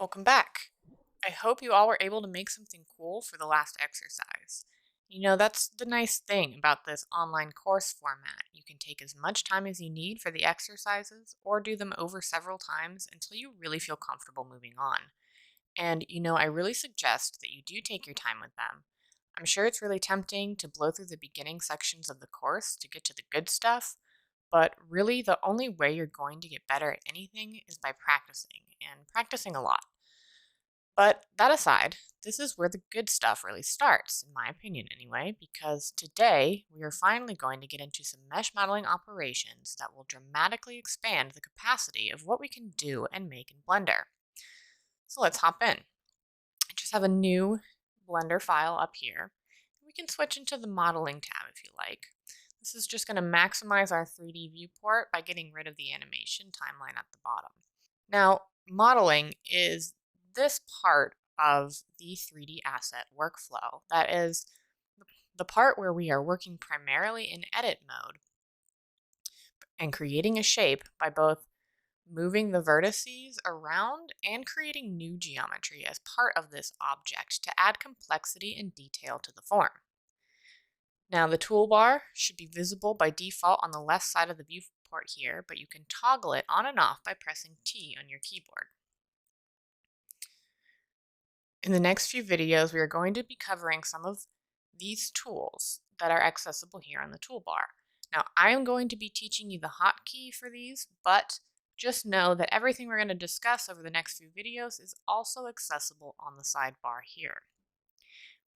Welcome back. I hope you all were able to make something cool for the last exercise. That's the nice thing about this online course format. You can take as much time as you need for the exercises or do them over several times until you really feel comfortable moving on. And I really suggest that you do take your time with them. I'm sure it's really tempting to blow through the beginning sections of the course to get to the good stuff, but really the only way you're going to get better at anything is by practicing, and practicing a lot. But that aside, this is where the good stuff really starts, in my opinion anyway, because today we are finally going to get into some mesh modeling operations that will dramatically expand the capacity of what we can do and make in Blender. So let's hop in. I just have a new Blender file up here. We can switch into the modeling tab if you like. This is just going to maximize our 3D viewport by getting rid of the animation timeline at the bottom. Now, modeling is this part of the 3D asset workflow. That is the part where we are working primarily in edit mode and creating a shape by both moving the vertices around and creating new geometry as part of this object to add complexity and detail to the form. Now, the toolbar should be visible by default on the left side of the viewport here, but you can toggle it on and off by pressing T on your keyboard. In the next few videos, we are going to be covering some of these tools that are accessible here on the toolbar. Now, I am going to be teaching you the hotkey for these, but just know that everything we're going to discuss over the next few videos is also accessible on the sidebar here.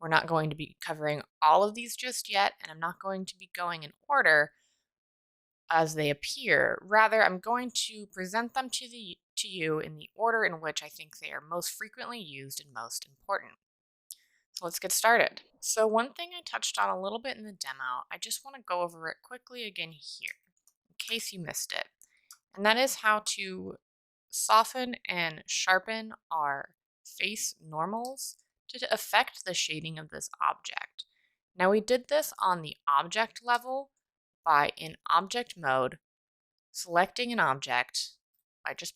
We're not going to be covering all of these just yet, and I'm not going to be going in order as they appear. Rather, I'm going to present them to you in the order in which I think they are most frequently used and most important. So let's get started. So one thing I touched on a little bit in the demo, I just want to go over it quickly again here, in case you missed it. And that is how to soften and sharpen our face normals to affect the shading of this object. Now we did this on the object level by, in object mode, selecting an object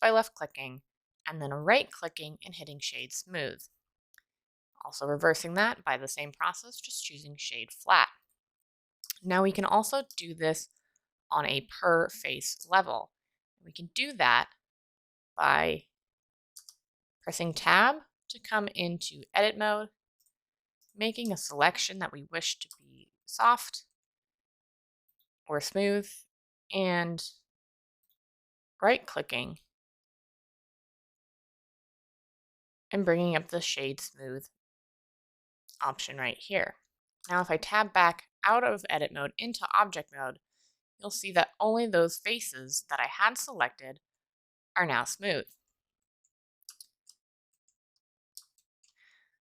by left clicking and then right clicking and hitting shade smooth. Also reversing that by the same process, just choosing shade flat. Now we can also do this on a per face level. We can do that by pressing tab to come into edit mode, making a selection that we wish to be soft or smooth, and right clicking and bringing up the shade smooth option right here. Now if I tab back out of edit mode into object mode, you'll see that only those faces that I had selected are now smooth.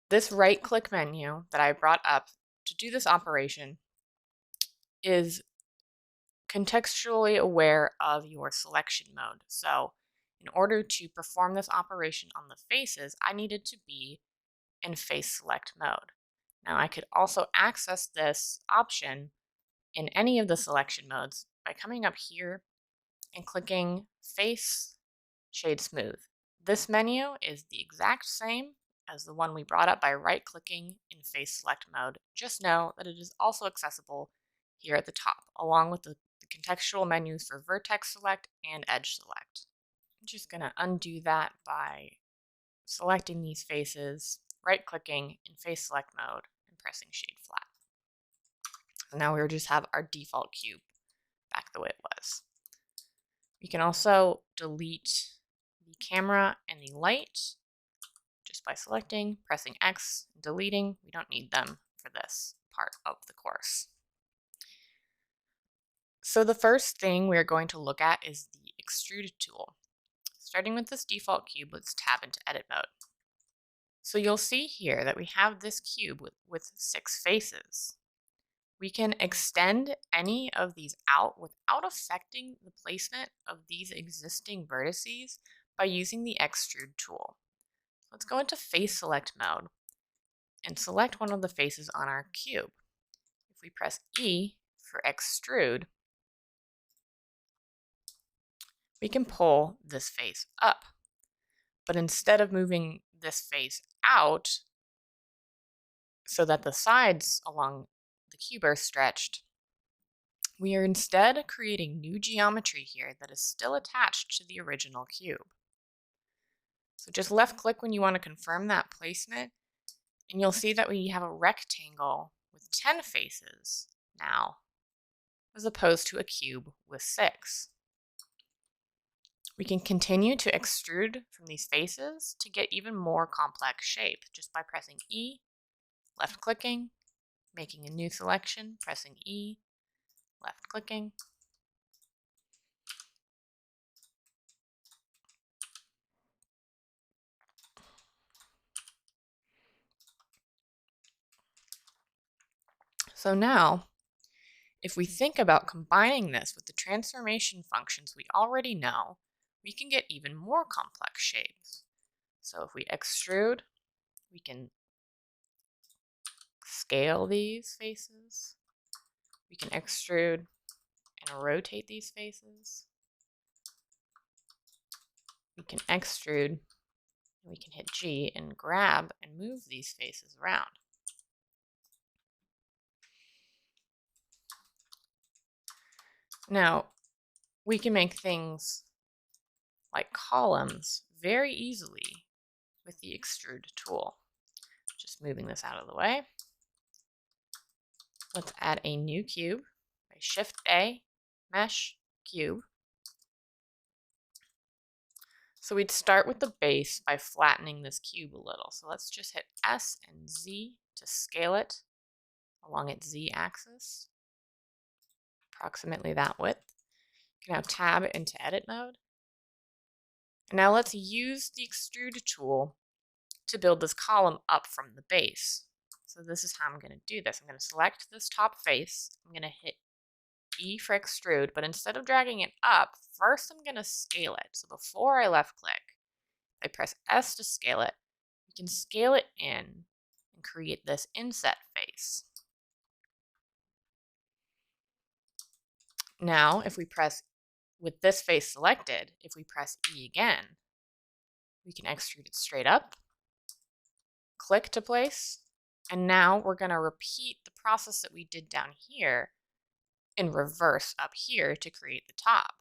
This right click menu that I brought up to do this operation is contextually aware of your selection mode. So in order to perform this operation on the faces, I needed to be in face select mode. Now I could also access this option in any of the selection modes by coming up here and clicking face shade smooth. This menu is the exact same as the one we brought up by right clicking in face select mode. Just know that it is also accessible here at the top, along with the contextual menus for vertex select and edge select. I'm just going to undo that by selecting these faces, right clicking in face select mode, and pressing shade flat. So now we just have our default cube back the way it was. We can also delete the camera and the light just by selecting, pressing X, and deleting. We don't need them for this part of the course. So the first thing we're going to look at is the Extrude tool. Starting with this default cube, let's tab into edit mode. So you'll see here that we have this cube with 6 faces. We can extend any of these out without affecting the placement of these existing vertices by using the Extrude tool. Let's go into face select mode and select one of the faces on our cube. If we press E for extrude, we can pull this face up. But instead of moving this face out so that the sides along the cube are stretched, we are instead creating new geometry here that is still attached to the original cube. So just left click when you want to confirm that placement, and you'll see that we have a rectangle with 10 faces now, as opposed to a cube with 6. We can continue to extrude from these faces to get even more complex shape just by pressing E, left clicking, making a new selection, pressing E, left clicking. So now, if we think about combining this with the transformation functions we already know, we can get even more complex shapes. So if we extrude, we can scale these faces. We can extrude and rotate these faces. We can extrude, and we can hit G and grab and move these faces around. Now, we can make things like columns very easily with the extrude tool. Just moving this out of the way. Let's add a new cube by Shift A, Mesh, Cube. So we'd start with the base by flattening this cube a little. So let's just hit S and Z to scale it along its Z axis, approximately that width. You can now tab into edit mode. And now let's use the extrude tool to build this column up from the base. So this is how I'm going to do this. I'm going to select this top face. I'm going to hit E for extrude, but instead of dragging it up, first I'm going to scale it. So before I left click, I press S to scale it. We can scale it in and create this inset face. Now, if we press, with this face selected, if we press E again, we can extrude it straight up, click to place, and now we're going to repeat the process that we did down here in reverse up here to create the top.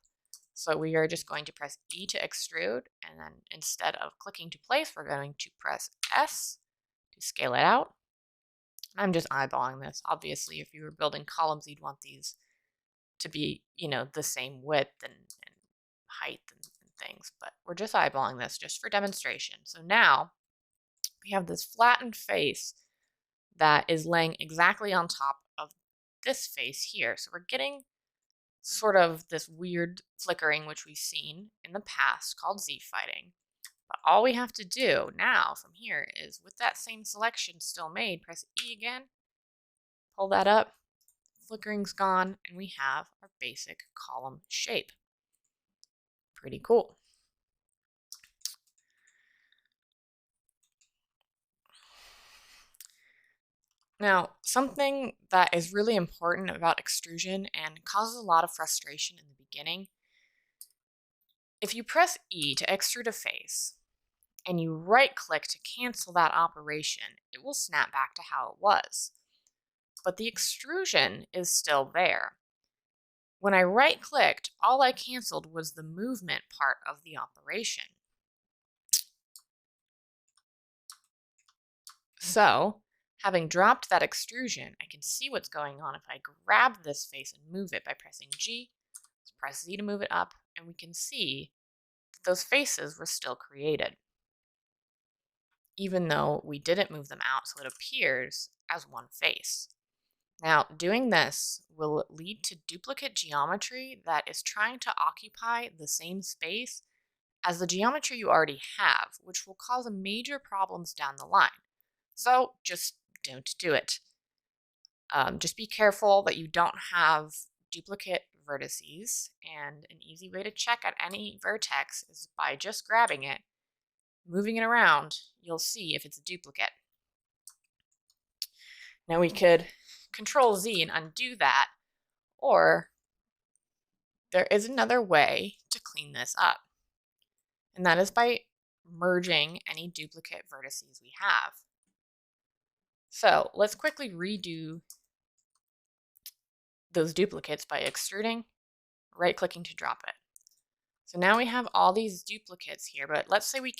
So we are just going to press E to extrude, and then instead of clicking to place, we're going to press S to scale it out. I'm just eyeballing this. Obviously, if you were building columns, you'd want these to be, the same width and height and things, but we're just eyeballing this just for demonstration. So now we have this flattened face that is laying exactly on top of this face here. So we're getting sort of this weird flickering, which we've seen in the past called Z-fighting. But all we have to do now from here is, with that same selection still made, press E again, pull that up, flickering's gone, and we have our basic column shape. Pretty cool. Now, something that is really important about extrusion and causes a lot of frustration in the beginning, if you press E to extrude a face and you right-click to cancel that operation, it will snap back to how it was. But the extrusion is still there. When I right-clicked, all I canceled was the movement part of the operation. So, having dropped that extrusion, I can see what's going on if I grab this face and move it by pressing G. Let's press Z to move it up, and we can see that those faces were still created, even though we didn't move them out, so it appears as one face. Now, doing this will lead to duplicate geometry that is trying to occupy the same space as the geometry you already have, which will cause major problems down the line. So just don't do it. Just be careful that you don't have duplicate vertices, and an easy way to check at any vertex is by just grabbing it, moving it around. You'll see if it's a duplicate. Now we could Control Z and undo that, or there is another way to clean this up, and that is by merging any duplicate vertices we have. So let's quickly redo those duplicates by extruding, right-clicking to drop it. So now we have all these duplicates here, but let's say we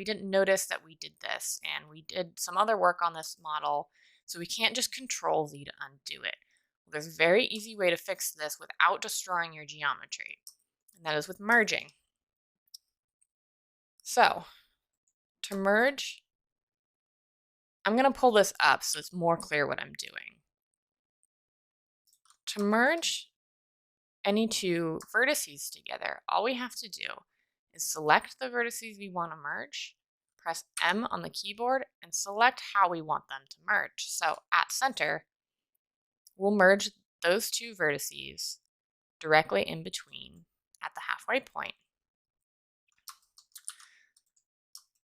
didn't notice that we did this, and we did some other work on this model, so we can't just Control Z to undo it. Well, there's a very easy way to fix this without destroying your geometry, and that is with merging. So to merge, I'm going to pull this up so it's more clear what I'm doing. To merge any two vertices together, all we have to do is select the vertices we want to merge, press M on the keyboard, and select how we want them to merge. So at center, we'll merge those two vertices directly in between at the halfway point.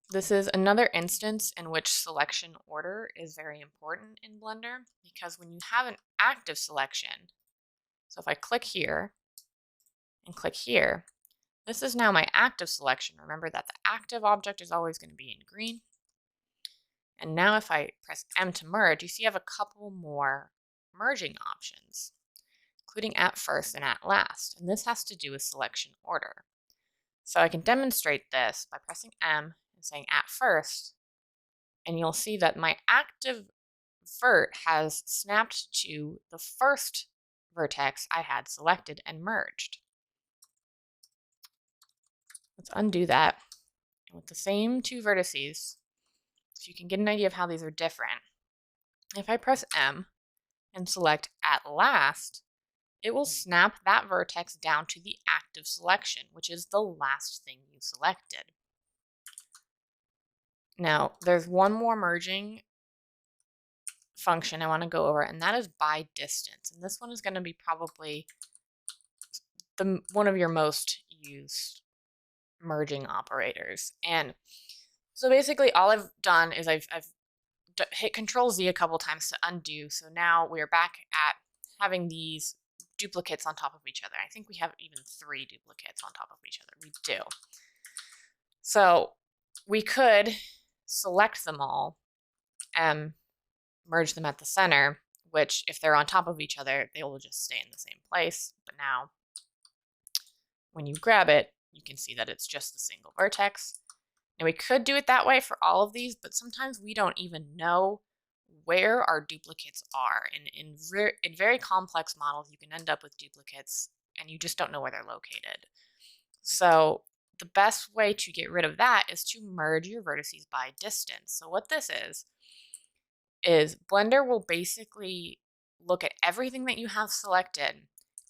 This is another instance in which selection order is very important in Blender, because when you have an active selection, so if I click here and click here, this is now my active selection. Remember that the active object is always going to be in green. And now if I press M to merge, you see I have a couple more merging options, including at first and at last. And this has to do with selection order. So I can demonstrate this by pressing M and saying at first, and you'll see that my active vert has snapped to the first vertex I had selected and merged. Let's undo that. And with the same two vertices, so you can get an idea of how these are different. If I press M and select at last, it will snap that vertex down to the active selection, which is the last thing you selected. Now, there's one more merging function I want to go over, and that is by distance. And this one is going to be probably one of your most used merging operators. And so basically all I've done is I've hit Control Z a couple times to undo. So now we're back at having these duplicates on top of each other. I think we have even 3 duplicates on top of each other. We do. So we could select them all and merge them at the center, which if they're on top of each other, they will just stay in the same place. But now when you grab it, you can see that it's just the single vertex. Now we could do it that way for all of these, but sometimes we don't even know where our duplicates are. In very complex models, you can end up with duplicates and you just don't know where they're located. So the best way to get rid of that is to merge your vertices by distance. So what this is Blender will basically look at everything that you have selected,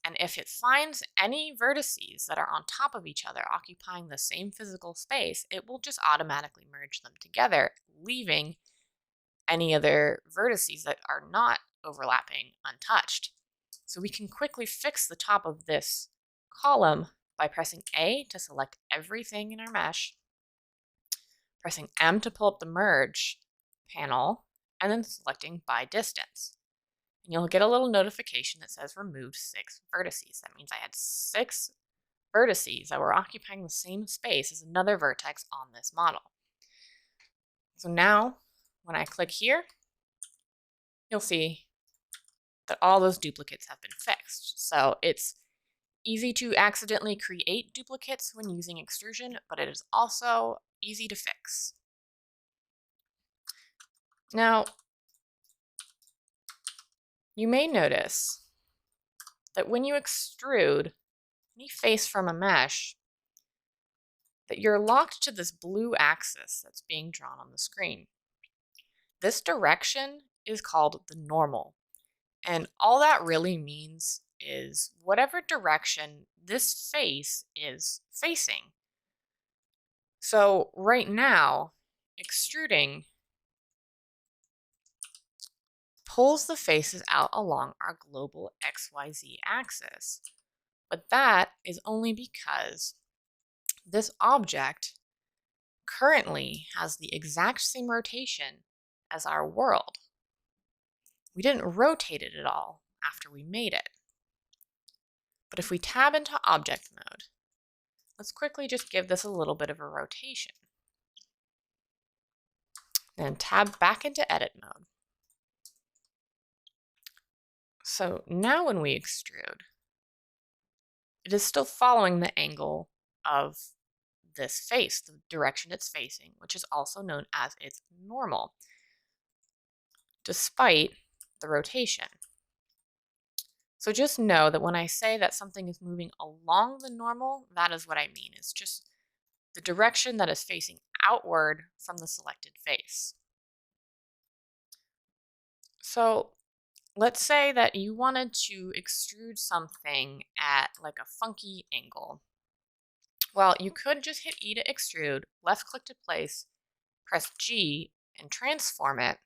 and if it finds any vertices that are on top of each other occupying the same physical space, it will just automatically merge them together, leaving any other vertices that are not overlapping untouched. So we can quickly fix the top of this column by pressing A to select everything in our mesh, pressing M to pull up the merge panel, and then selecting by distance. And you'll get a little notification that says removed 6 vertices. That means I had 6 vertices that were occupying the same space as another vertex on this model. So now when I click here, you'll see that all those duplicates have been fixed. So it's easy to accidentally create duplicates when using extrusion, but it is also easy to fix. Now, you may notice that when you extrude any face from a mesh, that you're locked to this blue axis that's being drawn on the screen. This direction is called the normal, and all that really means is whatever direction this face is facing. So right now, extruding pulls the faces out along our global XYZ axis. But that is only because this object currently has the exact same rotation as our world. We didn't rotate it at all after we made it. But if we tab into object mode, let's quickly just give this a little bit of a rotation. and tab back into edit mode. So now when we extrude, it is still following the angle of this face, the direction it's facing, which is also known as its normal, despite the rotation. So just know that when I say that something is moving along the normal, that is what I mean. It's just the direction that is facing outward from the selected face. So let's say that you wanted to extrude something at like a funky angle. Well, you could just hit E to extrude, left click to place, press G, and transform it.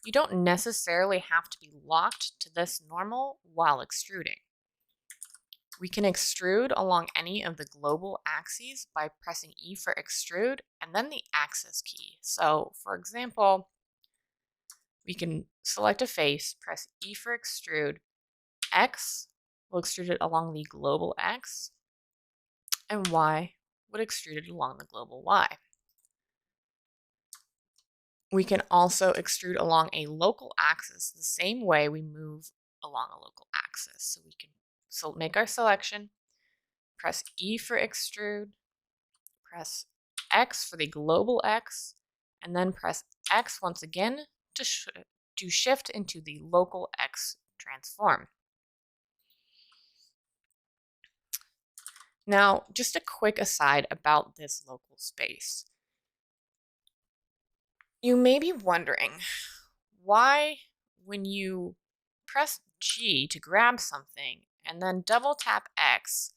You don't necessarily have to be locked to this normal while extruding. We can extrude along any of the global axes by pressing E for extrude and then the axis key. So for example, we can select a face, press E for extrude, X will extrude it along the global X, and Y would extrude it along the global Y. We can also extrude along a local axis the same way we move along a local axis. So we can make our selection, press E for extrude, press X for the global X, and then press X once again to shift into the local X transform. Now, just a quick aside about this local space. You may be wondering why, when you press G to grab something and then double tap X,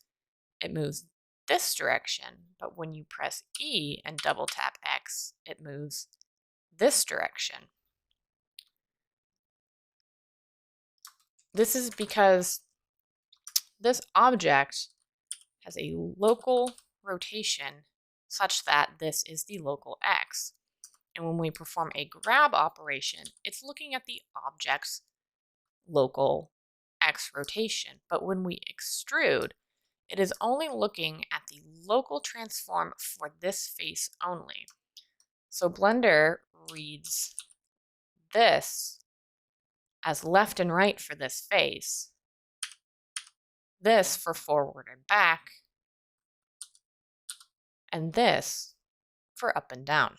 it moves this direction, but when you press E and double tap X, it moves this direction. This is because this object has a local rotation such that this is the local X. And when we perform a grab operation, it's looking at the object's local X rotation. But when we extrude, it is only looking at the local transform for this face only. So Blender reads this as left and right for this face, this for forward and back, and this for up and down.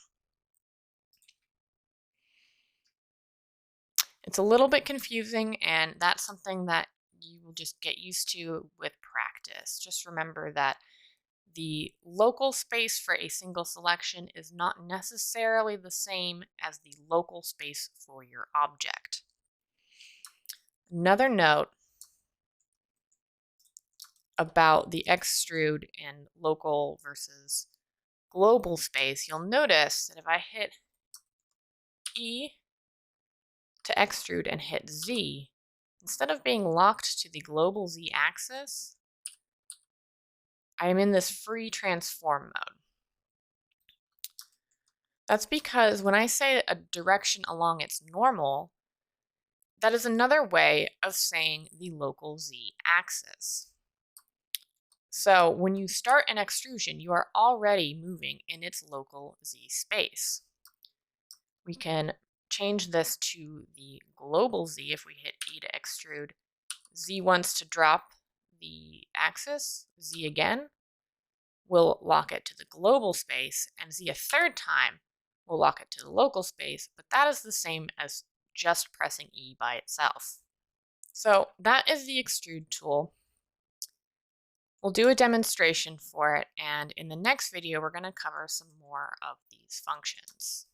It's a little bit confusing, and that's something that you will just get used to with practice. Just remember that the local space for a single selection is not necessarily the same as the local space for your object. Another note about the extrude and local versus global space, you'll notice that if I hit E to extrude and hit Z, instead of being locked to the global Z axis, I am in this free transform mode. That's because when I say a direction along its normal, that is another way of saying the local Z axis. So when you start an extrusion, you are already moving in its local Z space. We can change this to the global Z if we hit E to extrude. Z wants to drop the axis, Z again will lock it to the global space, and Z a third time will lock it to the local space, but that is the same as just pressing E by itself. So that is the extrude tool. We'll do a demonstration for it, and in the next video we're going to cover some more of these functions.